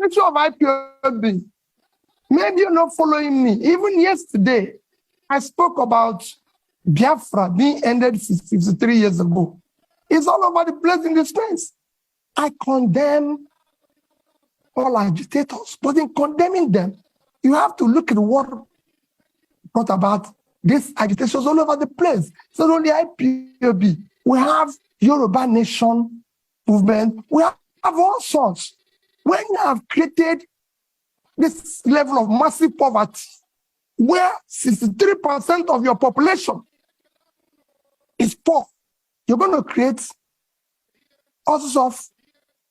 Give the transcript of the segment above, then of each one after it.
issue of IPOB, maybe you're not following me. Even yesterday, I spoke about Biafra being ended 53 years ago. It's all over the place in this place. I condemn all agitators, but in condemning them, you have to look at what brought about these agitations all over the place. It's not only IPOB. We have Yoruba Nation movement. We have all sorts. When you have created this level of massive poverty, where 63% of your population is poor, you're going to create all sorts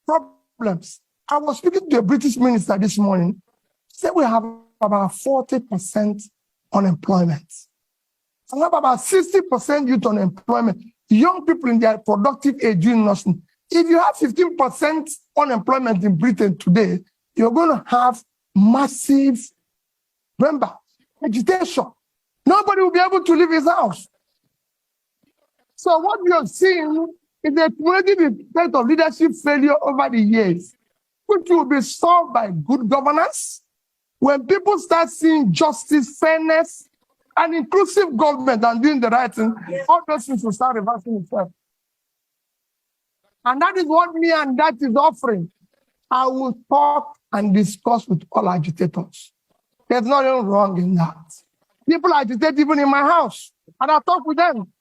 of problems. I was speaking to a British minister this morning. He said we have about 40% unemployment. We have about 60% youth unemployment. Young people in their productive age doing nothing. If you have 15% unemployment in Britain today, you're going to have massive, remember, agitation. Nobody will be able to leave his house. So what we have seen is a cumulative effect of leadership failure over the years, which will be solved by good governance. When people start seeing justice, fairness, and inclusive government and doing the right thing, all those things will start reversing itself. And that is what me and that is offering. I will talk and discuss with all agitators. There's nothing wrong in that. People agitate even in my house, and I talk with them.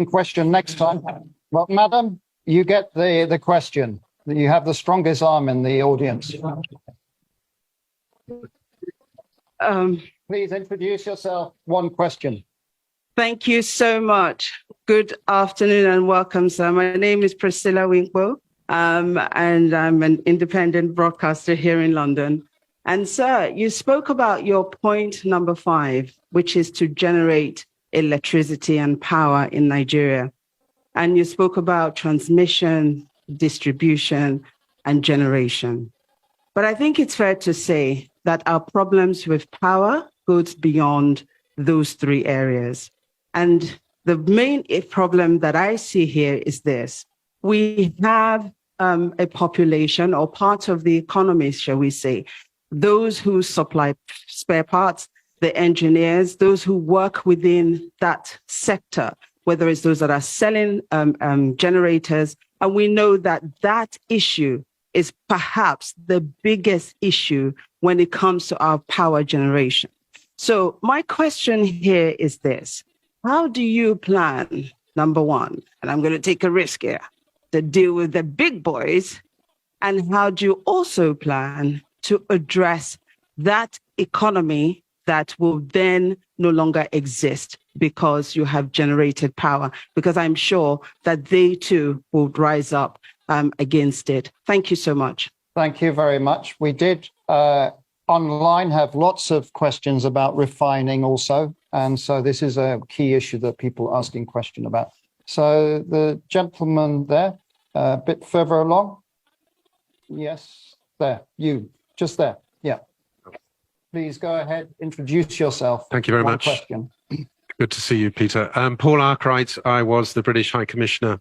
Question next time. Well, madam, you get the question. You have the strongest arm in the audience. Please introduce yourself. One question. Thank you so much. Good afternoon and welcome, sir. My name is Priscilla Winkbo, and I'm an independent broadcaster here in London. And sir, you spoke about your point number 5, which is to generate electricity and power in Nigeria. And you spoke about transmission, distribution, and generation. But I think it's fair to say that our problems with power goes beyond those 3 areas. And the main problem that I see here is this. We have a population or part of the economy, shall we say, those who supply spare parts, the engineers, those who work within that sector, whether it's those that are selling generators. And we know that that issue is perhaps the biggest issue when it comes to our power generation. So my question here is this. How do you plan, number 1, and I'm going to take a risk here, to deal with the big boys? And how do you also plan to address that economy that will then no longer exist because you have generated power? Because I'm sure that they too will rise up against it. Thank you so much. Thank you very much. We did online have lots of questions about refining also. And so this is a key issue that people are asking question about. So the gentleman there, a bit further along. Yes, there, you, just there. Yeah. Please go ahead, introduce yourself. Thank you very much. Question. Good to see you, Peter. Paul Arkwright, I was the British High Commissioner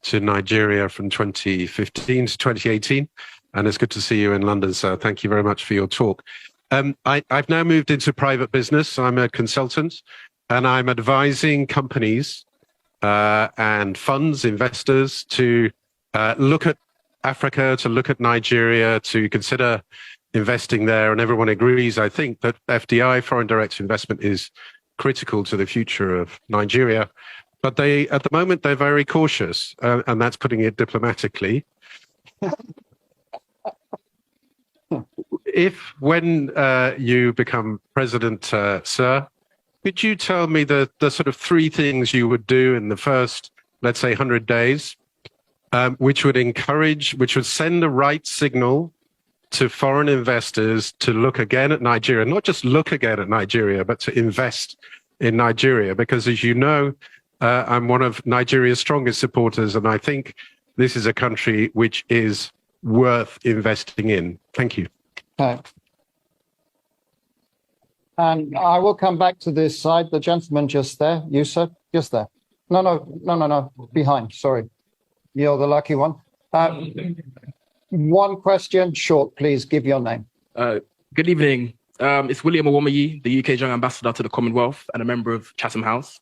to Nigeria from 2015 to 2018. And it's good to see you in London, sir. Thank you very much for your talk. I've now moved into private business. I'm a consultant, and I'm advising companies and funds, investors to look at Africa, to look at Nigeria, to consider investing there. And everyone agrees, I think, that FDI, foreign direct investment, is critical to the future of Nigeria. But they, at the moment, they're very cautious, and that's putting it diplomatically. If, when you become president, sir, could you tell me the sort of 3 things you would do in the first, let's say, 100 days, which would encourage, which would send the right signal to foreign investors to look again at Nigeria, not just look again at Nigeria, but to invest in Nigeria? Because as you know, I'm one of Nigeria's strongest supporters, and I think this is a country which is worth investing in. Thank you. Okay. And I will come back to this side. The gentleman just there, you sir, just there. No, behind, sorry. You're the lucky one. One question, short, please. Give your name. Good evening. It's William Owomayi, the UK's young ambassador to the Commonwealth and a member of Chatham House.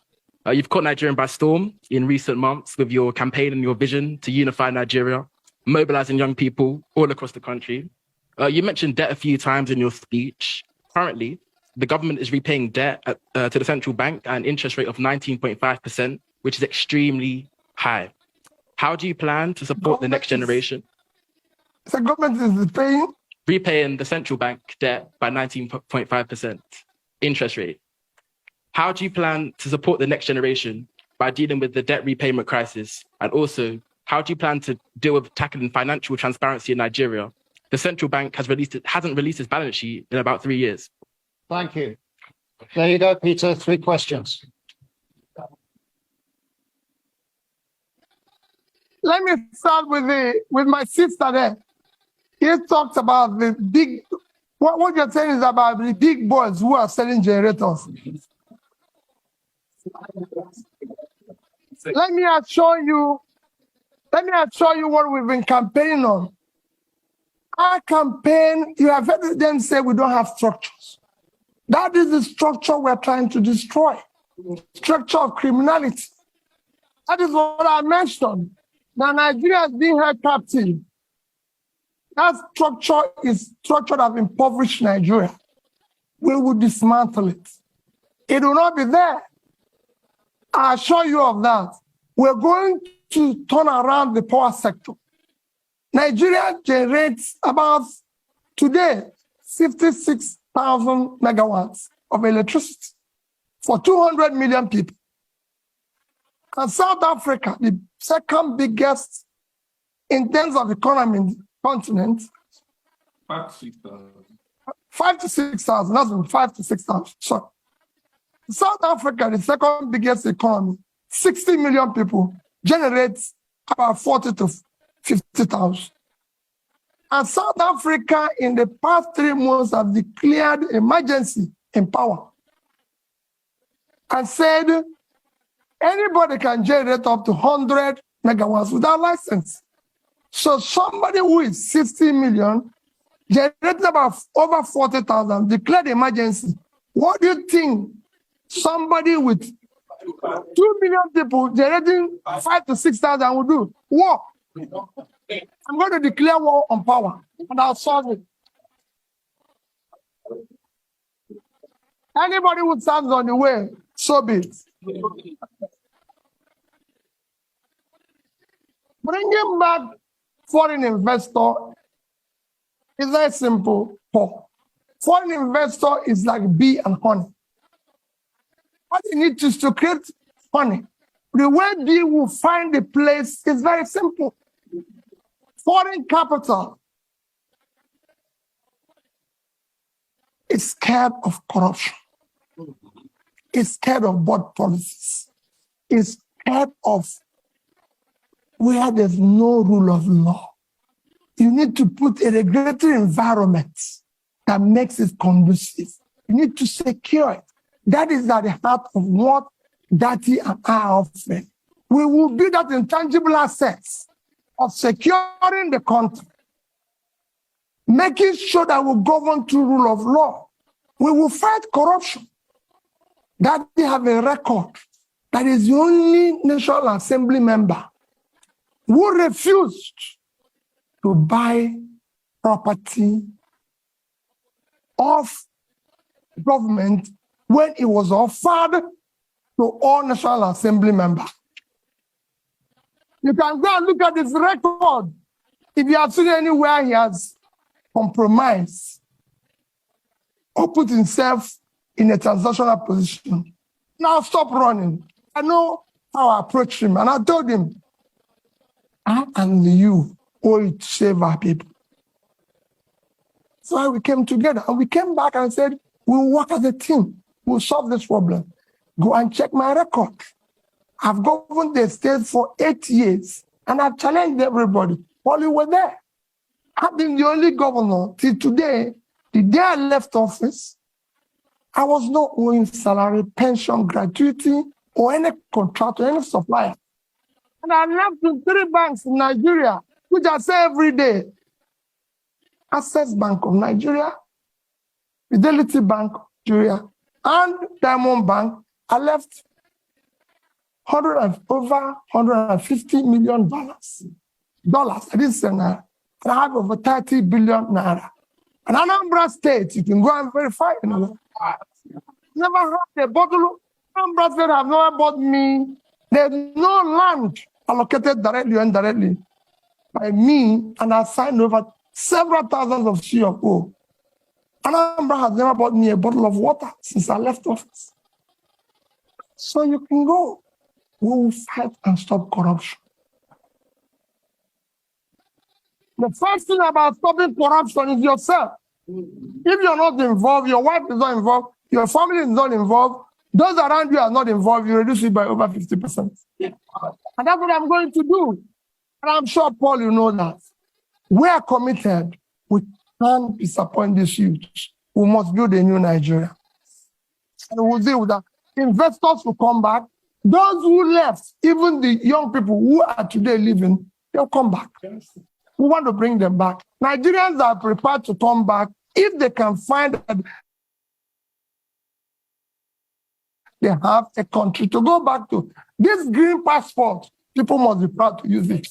You've caught Nigeria by storm in recent months with your campaign and your vision to unify Nigeria, mobilizing young people all across the country. You mentioned debt a few times in your speech. Currently, the government is repaying debt to the central bank at an interest rate of 19.5%, which is extremely high. How do you plan to support the next generation? The government is repaying the central bank debt by 19.5% interest rate. How do you plan to support the next generation by dealing with the debt repayment crisis? And also, how do you plan to deal with tackling financial transparency in Nigeria? The central bank hasn't released its balance sheet in about 3 years. Thank you. There you go, Peter. 3 questions. Let me start with my sister there. He talked about the big, what you're saying is about the big boys who are selling generators. Let me assure you what we've been campaigning on. Our campaign, you have heard them say we don't have structures. That is the structure we're trying to destroy. Structure of criminality. That is what I mentioned. Now Nigeria is being held captive. That structure is structure that impoverished Nigeria. We will dismantle it. It will not be there. I assure you of that. We're going to turn around the power sector. Nigeria generates about, today, 56,000 megawatts of electricity for 200 million people. And South Africa, the second biggest in terms of economy in the continent, 5 to 6,000, that's 5 to 6,000, sorry. South Africa, the second biggest economy, 60 million people, generates about 40 to 50,000. And South Africa, in the past 3 months, have declared emergency in power and said anybody can generate up to 100 megawatts without license. So somebody who is 60 million, generating about over 40,000, declared emergency. What do you think somebody with 2 million people generating 5 to 6,000 will do? War. I'm going to declare war on power, and I'll solve it. Anybody who stands on the way, so be it. Bringing back foreign investor is very simple, Paul. Foreign investor is like bee and honey. What you need is to create honey. The way bee will find the place is very simple. Foreign capital is scared of corruption. It's scared of bad policies. It's scared of where there's no rule of law. You need to put a regulatory environment that makes it conducive. You need to secure it. That is at the heart of what Dati and I are offering. We will build that intangible assets of securing the country, making sure that we govern through rule of law. We will fight corruption. That we have a record. That is the only National Assembly member who refused to buy property of government when it was offered to all National Assembly members. You can go and look at his record. If you have seen anywhere he has compromised or put himself in a transactional position. Now stop running. I know how I approached him, and I told him, I and you owe it to save our people. So we came together, and we came back and said, we'll work as a team. We'll solve this problem. Go and check my record. I've governed the state for 8 years, and I've challenged everybody while you were there. I've been the only governor till today. The day I left office, I was not owing salary, pension, gratuity, or any contract or any supplier. And I left with 3 banks in Nigeria which I say every day. Access Bank of Nigeria, Fidelity Bank of Nigeria, and Diamond Bank are left over $150 million. I didn't say naira. And I have over 30 billion naira. And Anambra State, you can go and verify. Never had a bottle. Anambra State have never bought me. There's no land allocated directly or indirectly by me, and I signed over several thousands of CFO. Anambra has never bought me a bottle of water since I left office. So you can go. We will fight and stop corruption. The first thing about stopping corruption is yourself. If you're not involved, your wife is not involved, your family is not involved, those around you are not involved, you reduce it by over 50%. Yeah. And that's what I'm going to do. And I'm sure, Paul, you know that. We are committed. We can't disappoint these youth. We must build a new Nigeria. And we'll deal with that. Investors will come back. Those who left, even the young people who are today living, they'll come back. We want to bring them back. Nigerians are prepared to come back if they can find that they have a country to go back to. This green passport, people must be proud to use it.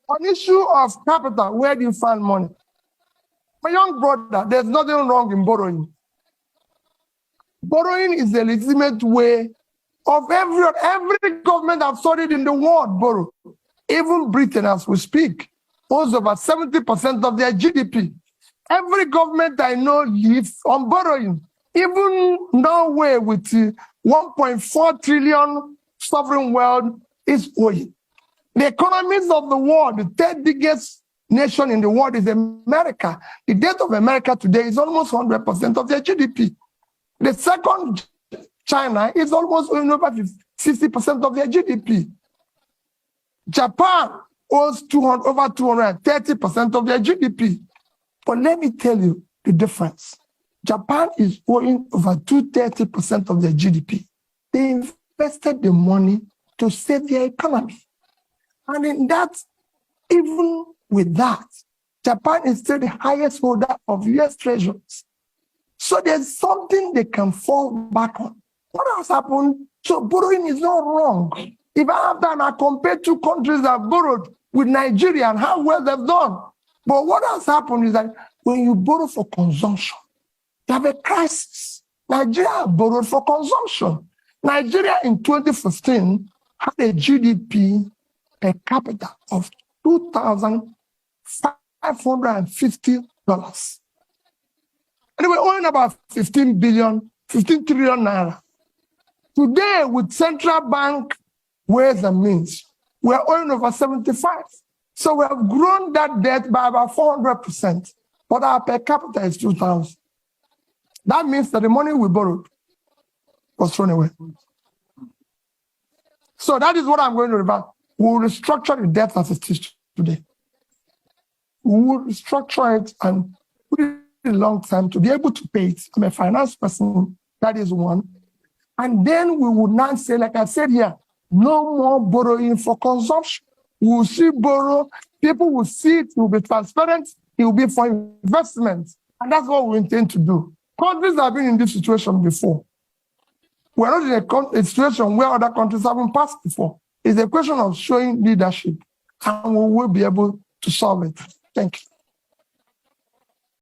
On issue of capital, where do you find money? My young brother, there's nothing wrong in borrowing. Borrowing is a legitimate way of every government I've studied in the world borrow. Even Britain, as we speak, owes over 70% of their GDP. Every government I know lives on borrowing. Even Norway with 1.4 trillion sovereign wealth is owing. The economies of the world, the third biggest nation in the world is America. The debt of America today is almost 100% of their GDP. The second, China, is almost over 60% of their GDP. Japan owes over 230% of their GDP. But let me tell you the difference. Japan is owing over 230% of their GDP. They invested the money to save their economy. And in that, even with that, Japan is still the highest holder of US treasuries. So there's something they can fall back on. What has happened? So borrowing is not wrong. If I have done, I compare two countries that borrowed with Nigeria and how well they've done. But what has happened is that when you borrow for consumption, you have a crisis. Nigeria borrowed for consumption. Nigeria in 2015 had a GDP per capita of $2,550. And we own about 15 trillion naira. Today, with central bank ways and means, we are owing over 75. So we have grown that debt by about 400%, but our per capita is 2,000. That means that the money we borrowed was thrown away. So that is what I'm going to revert. We will restructure the debt as it is today. We will restructure it and put it in a long time to be able to pay it. I'm a finance person, that is one. And then we would not say, like I said here, no more borrowing for consumption. We will see borrow, people will see it, it will be transparent, it will be for investment. And that's what we intend to do. Countries have been in this situation before. We're not in a situation where other countries haven't passed before. It's a question of showing leadership, and we will be able to solve it. Thank you.